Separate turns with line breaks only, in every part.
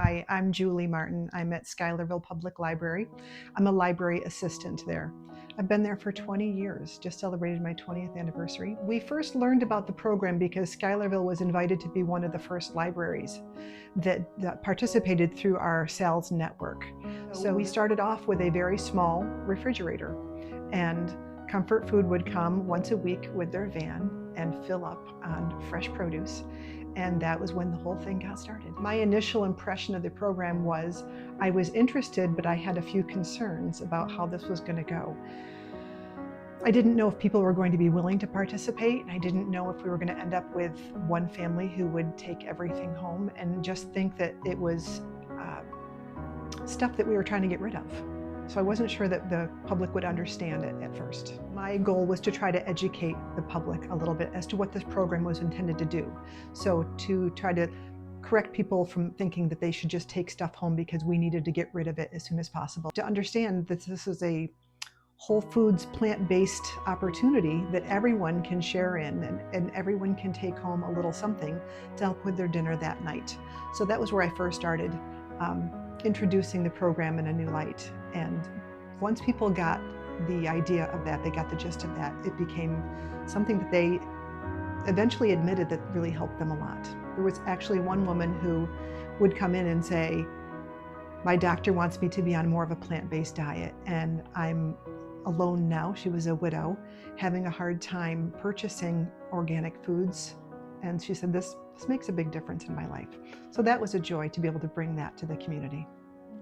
Hi, I'm Julie Martin. I'm at Schuylerville Public Library. I'm a library assistant there. I've been there for 20 years, just celebrated my 20th anniversary. We first learned about the program because Schuylerville was invited to be one of the first libraries that participated through our sales network. So we started off with a very small refrigerator, and Comfort Food would come once a week with their van and fill up on fresh produce. And that was when the whole thing got started. My initial impression of the program was I was interested, but I had a few concerns about how this was going to go. I didn't know if people were going to be willing to participate, and I didn't know if we were going to end up with one family who would take everything home and just think that it was stuff that we were trying to get rid of. So I wasn't sure that the public would understand it at first. My goal was to try to educate the public a little bit as to what this program was intended to do. So to try to correct people from thinking that they should just take stuff home because we needed to get rid of it as soon as possible. To understand that this is a whole foods, plant-based opportunity that everyone can share in, and everyone can take home a little something to help with their dinner that night. So that was where I first started introducing the program in a new light. And once people got the idea of that, they got the gist of that, it became something that they eventually admitted that really helped them a lot. There was actually one woman who would come in and say, my doctor wants me to be on more of a plant-based diet, and I'm alone now. She was a widow, having a hard time purchasing organic foods. And she said, this makes a big difference in my life. So that was a joy to be able to bring that to the community.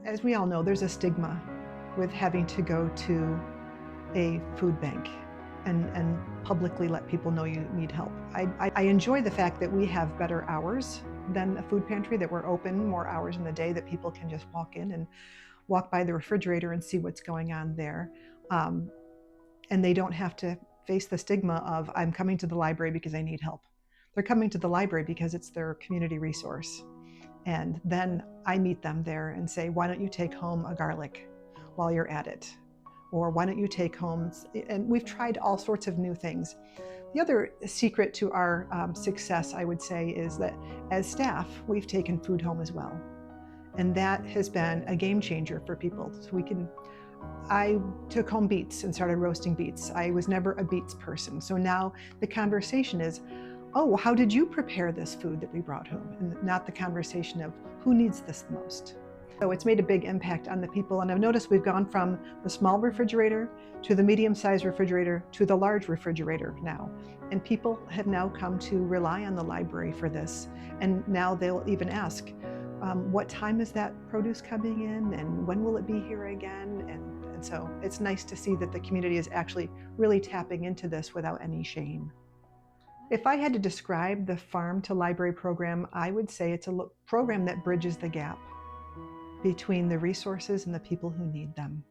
As we all know, there's a stigma with having to go to a food bank and publicly let people know you need help. I enjoy the fact that we have better hours than a food pantry, that we're open more hours in the day, that people can just walk in and walk by the refrigerator and see what's going on there. And they don't have to face the stigma of, I'm coming to the library because I need help. They're coming to the library because it's their community resource. And then I meet them there and say, why don't you take home a garlic while you're at it? Or why don't you take home, and we've tried all sorts of new things. The other secret to our success, I would say, is that as staff, we've taken food home as well. And that has been a game changer for people. So I took home beets and started roasting beets. I was never a beets person. So now the conversation is, oh, how did you prepare this food that we brought home? And not the conversation of who needs this the most. So it's made a big impact on the people. And I've noticed we've gone from the small refrigerator to the medium-sized refrigerator to the large refrigerator now. And people have now come to rely on the library for this. And now they'll even ask, what time is that produce coming in, and when will it be here again? And so it's nice to see that the community is actually really tapping into this without any shame. If I had to describe the Farm2Library program, I would say it's a program that bridges the gap between the resources and the people who need them.